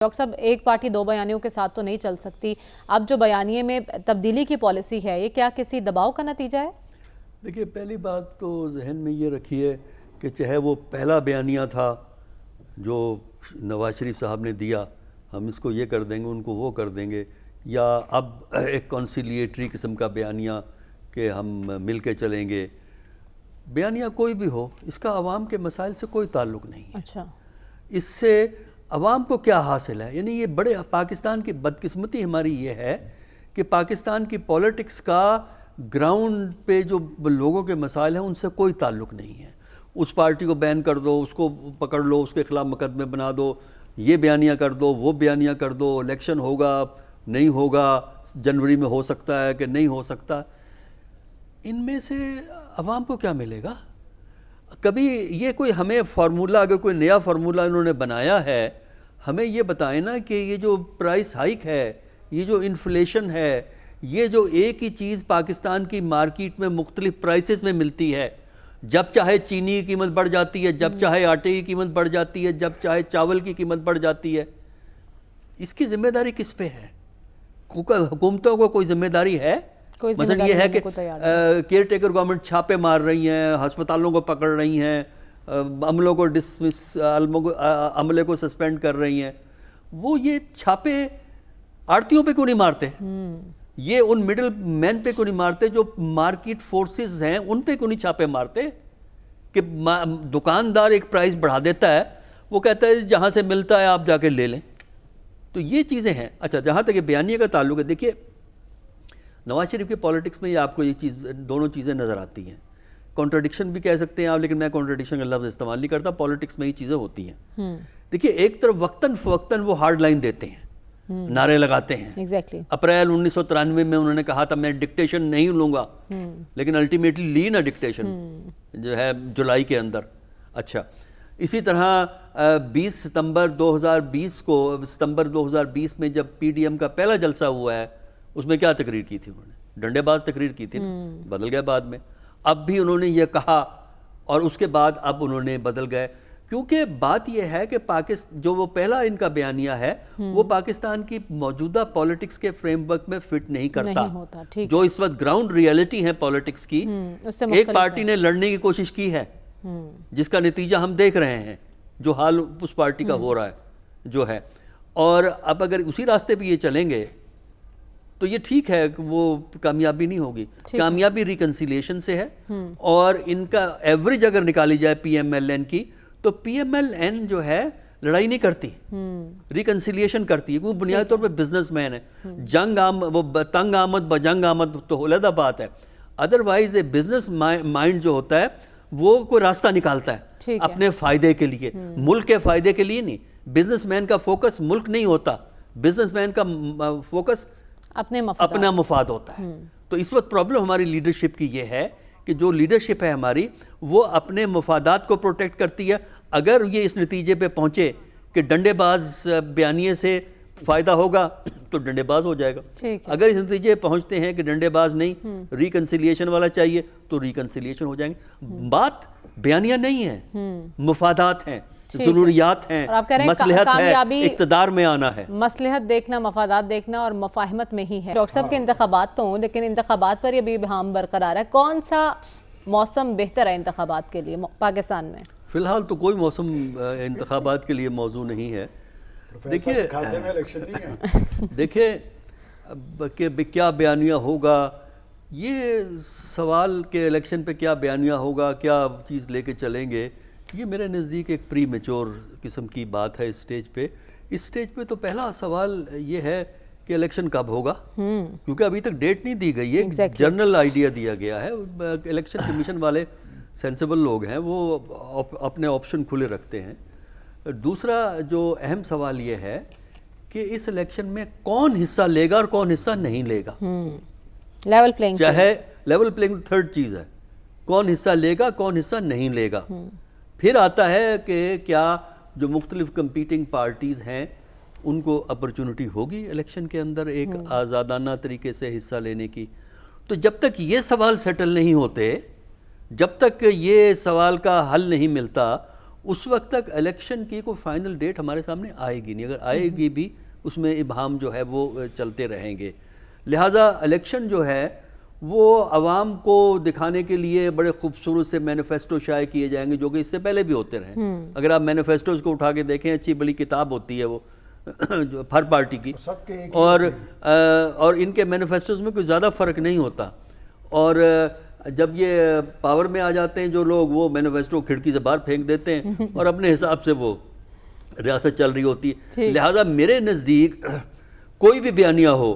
Doctor साहब, एक party दो बयानियों के साथ तो नहीं चल सकती। अब जो बयानिए में तब्दीली की पॉलिसी है, ये क्या किसी दबाव का नतीजा है? देखिए, पहली बात तो जहन में ये रखिए कि चाहे वो पहला बयानिया था जो नवाज शरीफ साहब ने दिया, हम इसको ये कर देंगे, उनको वो कर देंगे, या अब एक कॉन्सिलिएटरी किस्म का बयानिया कि हम मिल के चलेंगे, बयानिया कोई भी हो, इसका आवाम के मसाइल से कोई ताल्लुक़ नहीं है। अच्छा, इससे अवाम को क्या हासिल है? यानी ये बड़े पाकिस्तान की बदकिस्मती हमारी ये है कि पाकिस्तान की पॉलिटिक्स का ग्राउंड पे जो लोगों के मसाइल हैं उनसे कोई ताल्लुक़ नहीं है। उस पार्टी को बैन कर दो, उसको पकड़ लो, उसके खिलाफ मुकदमे बना दो, ये बयानिया कर दो, वो बयानिया कर दो, इलेक्शन होगा नहीं होगा, जनवरी में हो सकता है कि नहीं हो सकता। इनमें से अवाम को क्या मिलेगा? कभी ये कोई हमें फार्मूला, अगर कोई नया फार्मूला इन्होंने बनाया है, हमें ये बताएं ना कि ये जो प्राइस हाइक है, ये जो इन्फ्लेशन है, ये जो एक ही चीज़ पाकिस्तान की मार्केट में मुख्तलिफ प्राइसेस में मिलती है, जब चाहे चीनी की कीमत बढ़ जाती है, जब चाहे आटे की कीमत बढ़ जाती है, जब चाहे चावल की कीमत बढ़ जाती है, इसकी जिम्मेदारी किस पे है? हुकूमतों को कोई जिम्मेदारी है? मसलन ये है कि केयर टेकर गवर्नमेंट छापे मार रही हैं, अस्पतालों को पकड़ रही हैं, अमलों को डिसमिस, अमले को सस्पेंड कर रही हैं। वो ये छापे आड़तियों पे क्यों नहीं मारते? ये उन मिडिल मैन पे क्यों नहीं मारते? जो मार्केट फोर्सेस हैं उन पे क्यों नहीं छापे मारते? कि दुकानदार एक प्राइस बढ़ा देता है, वो कहता है जहां से मिलता है आप जाके ले लें। तो ये चीज़ें हैं। अच्छा, जहां तक ये बयानिया का ताल्लुक है, देखिए नवाज शरीफ की पॉलिटिक्स में ये आपको ये चीज़, दोनों चीज़ें नज़र आती हैं। कॉन्ट्रडिक्शन भी कह सकते हैं आप, लेकिन मैं कॉन्ट्रडिक्शन का लफ्ज़ इस्तेमाल नहीं करता। पॉलिटिक्स में ये चीज़ें होती हैं। देखिए, एक तरफ वक्तन फवक्तन वो हार्ड लाइन देते हैं, नारे लगाते हैं। Exactly. अप्रैल 1993 में उन्होंने कहा था मैं डिक्टेशन नहीं लूँगा, लेकिन अल्टीमेटली ली ना डिक्टेशन जो है जुलाई के अंदर। अच्छा, इसी तरह 20 सितंबर 2020 में जब PDM का पहला जलसा हुआ है, उसमें क्या तकरीर की थी उन्होंने? डंडेबाज तकरीर की थी ना, बदल गया बाद में। अब भी उन्होंने ये कहा और उसके बाद अब उन्होंने बदल गए, क्योंकि बात यह है कि पाकिस्तान जो वो पहला इनका बयानिया है वो पाकिस्तान की मौजूदा पॉलिटिक्स के फ्रेमवर्क में फिट नहीं करता। नहीं होता, ठीक जो इस वक्त ग्राउंड रियलिटी है पॉलिटिक्स की, एक पार्टी ने लड़ने की कोशिश की है जिसका नतीजा हम देख रहे हैं, जो हाल उस पार्टी का हो रहा है जो है। और अब अगर उसी रास्ते पे ये चलेंगे तो ये ठीक है कि वो कामयाबी नहीं होगी। कामयाबी रिकंसिलिएशन से है। और इनका एवरेज अगर निकाली जाए PMLN की, तो PMLN जो है लड़ाई नहीं करती, रिकंसिलिएशन करती है, क्योंकि बुनियादी तौर पे बिजनेसमैन है। वो तंग आमद बजंग आमद तो अलग बात है। अदरवाइज ए बिजनेस माइंड जो होता है वो कोई रास्ता निकालता है अपने फायदे के लिए, मुल्क के फायदे के लिए नहीं। बिजनेसमैन का फोकस मुल्क नहीं होता, बिजनेसमैन का फोकस अपना मुफाद होता है। तो इस वक्त प्रॉब्लम हमारी लीडरशिप की ये है कि जो लीडरशिप है हमारी, वो अपने मुफादात को प्रोटेक्ट करती है। अगर ये इस नतीजे पे पहुंचे कि डंडेबाज बयानिए से फायदा होगा तो डंडेबाज हो जाएगा। अगर इस नतीजे पे पहुंचते हैं कि डंडेबाज नहीं, रिकंसिलिएशन वाला चाहिए, तो रिकंसिलिएशन हो जाएंगे। बात बयानिया नहीं है, मुफादात हैं, जरूरियात हैं, मसलहत है, इक़्तिदार में आना है। मसलहत देखना, मफादात देखना और मफाहिमत में ही है। डॉक्टर साहब के इंतखाबात तो हों, लेकिन इंतखाबात पर ये भी इब्हाम बरकरार है। कौन सा मौसम बेहतर है इंतखाबात के लिए पाकिस्तान में? फिलहाल तो कोई मौसम इंतखाबात के लिए मौजू नहीं है। देखिए कि क्या बयानिया होगा, ये सवाल के इलेक्शन पे क्या बयानिया होगा, क्या चीज़ लेके चलेंगे, ये मेरे नज़दीक एक प्री मैच्योर किस्म की बात है इस स्टेज पे। इस स्टेज पे तो पहला सवाल ये है कि इलेक्शन कब होगा, क्योंकि अभी तक डेट नहीं दी गई है। जनरल आइडिया दिया गया है। इलेक्शन कमीशन वाले सेंसिबल लोग हैं, वो अपने ऑप्शन खुले रखते हैं। दूसरा जो अहम सवाल ये है कि इस इलेक्शन में कौन हिस्सा लेगा और कौन हिस्सा नहीं लेगा। लेवल प्लेइंग, चाहे लेवल प्लेइंग थर्ड चीज़ है, कौन हिस्सा लेगा कौन हिस्सा नहीं लेगा। फिर आता है कि क्या जो मुख्तलिफ कंपीटिंग पार्टीज़ हैं उनको अपॉर्चुनिटी होगी इलेक्शन के अंदर एक आज़ादाना तरीके से हिस्सा लेने की। तो जब तक ये सवाल सेटल नहीं होते, जब तक ये सवाल का हल नहीं मिलता, उस वक्त तक इलेक्शन की कोई फाइनल डेट हमारे सामने आएगी नहीं, अगर आएगी भी उसमें इबहम जो है वो चलते रहेंगे। लिहाजा इलेक्शन जो है वो आवाम को दिखाने के लिए बड़े खूबसूरत से मैनिफेस्टो शाये किए जाएंगे, जो कि इससे पहले भी होते रहे। अगर आप मैनिफेस्टोज को उठा के देखें, अच्छी बड़ी किताब होती है वो जो हर पार्टी की, और इनके मैनिफेस्टोज में कोई ज़्यादा फ़र्क नहीं होता। और जब ये पावर में आ जाते हैं जो लोग, वो मैनिफेस्टो खिड़की से बाहर फेंक देते हैं और अपने हिसाब से वो रियासत चल रही होती है। लिहाजा मेरे नज़दीक कोई भी बयानिया हो,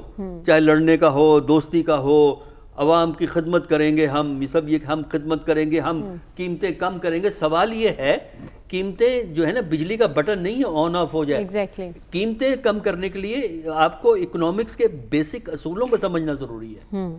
चाहे लड़ने का हो, दोस्ती का हो, अवाम की खिदमत करेंगे हम, ये सब, ये हम खिदमत करेंगे, हम कीमतें कम करेंगे। सवाल ये है, कीमतें जो है ना, बिजली का बटन नहीं है ऑन ऑफ हो जाए। Exactly. कीमतें कम करने के लिए आपको इकोनॉमिक्स के बेसिक असूलों को समझना जरूरी है।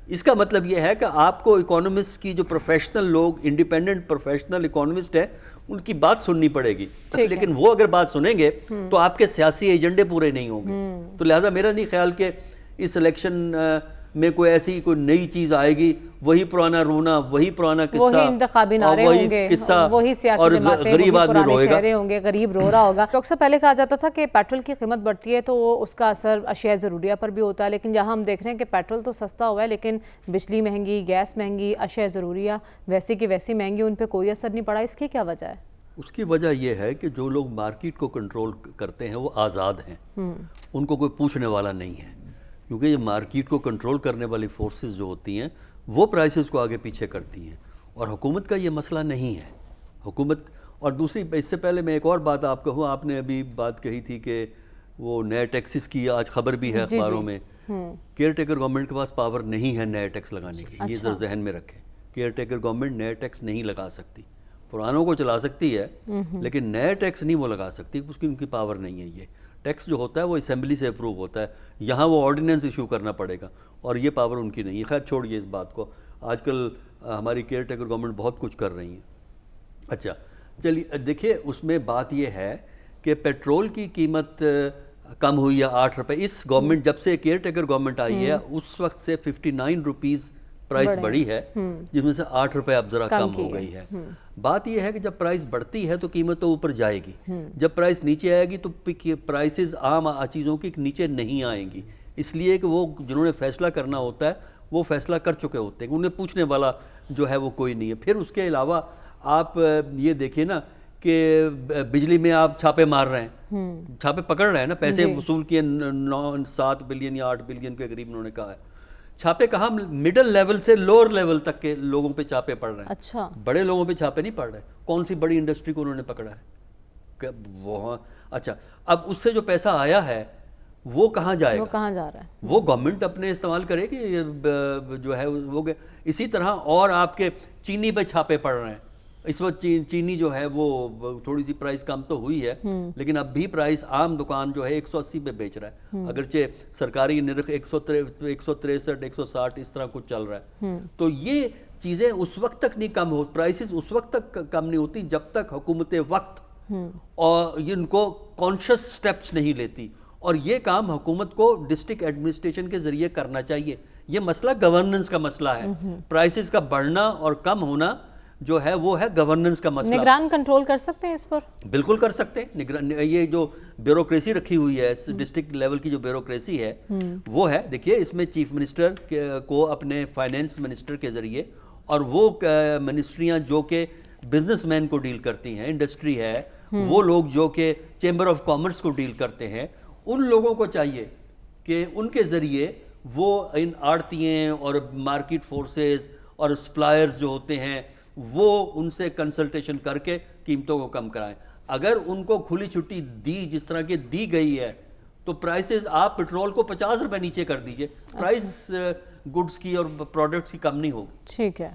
इसका मतलब यह है कि आपको इकोनॉमिस्ट की जो प्रोफेशनल लोग, इंडिपेंडेंट प्रोफेशनल इकोनॉमिस्ट है, उनकी बात सुननी पड़ेगी। लेकिन वो अगर बात सुनेंगे तो आपके सियासी एजेंडे पूरे नहीं होंगे। तो लिहाजा मेरा नहीं ख्याल कि इस इलेक्शन में कोई ऐसी कोई नई चीज आएगी। वही पुराना रोना, वही पुराना किस्सा, वही इंतखाबी नारे होंगे, वही सियासी जमातें, गरीब आदमी रोएगा, चेहरे होंगे, गरीब रो रहा होगा। डॉक्टर साहब, पहले कहा जाता था कि पेट्रोल की कीमत बढ़ती है तो उसका असर अशिया ज़रूरिया पर भी होता है, लेकिन जहां हम देख रहे हैं कि पेट्रोल तो सस्ता हुआ है लेकिन बिजली महंगी, गैस महंगी, अशिया ज़रूरिया वैसी की वैसी महंगी, उन पर कोई असर नहीं पड़ा। इसकी क्या वजह है? उसकी वजह यह है कि जो लोग मार्केट को कंट्रोल करते हैं वो आज़ाद हैं, उनको कोई पूछने वाला नहीं है। क्योंकि ये मार्केट को कंट्रोल करने वाली फोर्सेस जो होती हैं वो प्राइसेस को आगे पीछे करती हैं, और हुकूमत का ये मसला नहीं है। हुकूमत, और दूसरी, इससे पहले मैं एक और बात आपको कहूँ, आपने अभी बात कही थी कि वो नए टैक्सेस की आज खबर भी है अखबारों में। केयर टेकर गवर्नमेंट के पास पावर नहीं है नए टैक्स लगाने की। ये जरा जहन में रखें, केयर टेकर गवर्नमेंट नए टैक्स नहीं लगा सकती। पुरानों को चला सकती है लेकिन नए टैक्स नहीं वो लगा सकती, उसकी उनकी पावर नहीं है। ये टैक्स जो होता है वो असेंबली से अप्रूव होता है, यहाँ वो ऑर्डिनेंस इशू करना पड़ेगा, और ये पावर उनकी नहीं है। खैर छोड़िए इस बात को, आजकल हमारी केयर टेकर गवर्नमेंट बहुत कुछ कर रही है। अच्छा चलिए देखिए, उसमें बात ये है कि पेट्रोल की कीमत कम हुई है 8 रुपये। इस गवर्नमेंट, जब से केयर टेकर गवर्नमेंट आई है उस वक्त से 59 रुपीज़ प्राइस बढ़ी है, जिसमें से 8 रुपए अब जरा कम हो गई है। बात यह है कि जब प्राइस बढ़ती है तो कीमत तो ऊपर जाएगी, जब प्राइस नीचे आएगी तो प्राइसेस आम चीज़ों की नीचे नहीं आएंगी, इसलिए कि वो जिन्होंने फैसला करना होता है वो फैसला कर चुके होते हैं, उन्हें पूछने वाला जो है वो कोई नहीं है। फिर उसके अलावा आप ये देखिए ना कि बिजली में आप छापे मार रहे हैं, छापे पकड़ रहे हैं ना, पैसे वसूल किए 7 बिलियन या 8 बिलियन के करीब उन्होंने कहा है। छापे कहाँ, मिडिल लेवल से लोअर लेवल तक के लोगों पे छापे पड़ रहे हैं। अच्छा, बड़े लोगों पे छापे नहीं पड़ रहे। कौन सी बड़ी इंडस्ट्री को उन्होंने पकड़ा है वो? अच्छा, अब उससे जो पैसा आया है वो कहाँ जाएगा, वो कहाँ जा रहा है? वो गवर्नमेंट अपने इस्तेमाल करेगी जो है वो। इसी तरह और आपके चीनी पे छापे पड़ रहे हैं। इस वक्त चीनी जो है वो थोड़ी सी प्राइस कम तो हुई है, लेकिन अब भी प्राइस आम दुकान जो है 180 पे बेच रहा है, अगरचे सरकारी निरख 163 160 इस तरह कुछ चल रहा है। तो ये चीजें उस वक्त तक नहीं कम हो, प्राइसेस उस वक्त तक कम नहीं होती जब तक हुकूमत वक्त और इनको कॉन्शियस स्टेप्स नहीं लेती, और ये काम हुकूमत को डिस्ट्रिक्ट एडमिनिस्ट्रेशन के जरिए करना चाहिए। ये मसला गवर्नेंस का मसला है, प्राइसेस का बढ़ना और कम होना जो है वो है गवर्नेंस का मसला। निगरान कंट्रोल कर सकते हैं इस पर? बिल्कुल कर सकते हैं। निगरान, ये जो ब्यूरोक्रेसी रखी हुई है, डिस्ट्रिक्ट लेवल की जो ब्यूरोक्रेसी है वो है, देखिए इसमें चीफ मिनिस्टर को अपने फाइनेंस मिनिस्टर के जरिए, और वो मिनिस्ट्रियां जो कि बिजनेसमैन को डील करती हैं, इंडस्ट्री है, वो लोग जो कि चेंबर ऑफ कॉमर्स को डील करते हैं, उन लोगों को चाहिए कि उनके जरिए वो इन आड़तियें और मार्केट फोर्सेस और सप्लायर्स जो होते हैं वो उनसे कंसल्टेशन करके कीमतों को कम कराएं। अगर उनको खुली छुट्टी दी जिस तरह की दी गई है तो प्राइसेस, आप पेट्रोल को 50 रुपए नीचे कर दीजिए, प्राइस गुड्स की और प्रोडक्ट्स की कम नहीं होगी। ठीक है।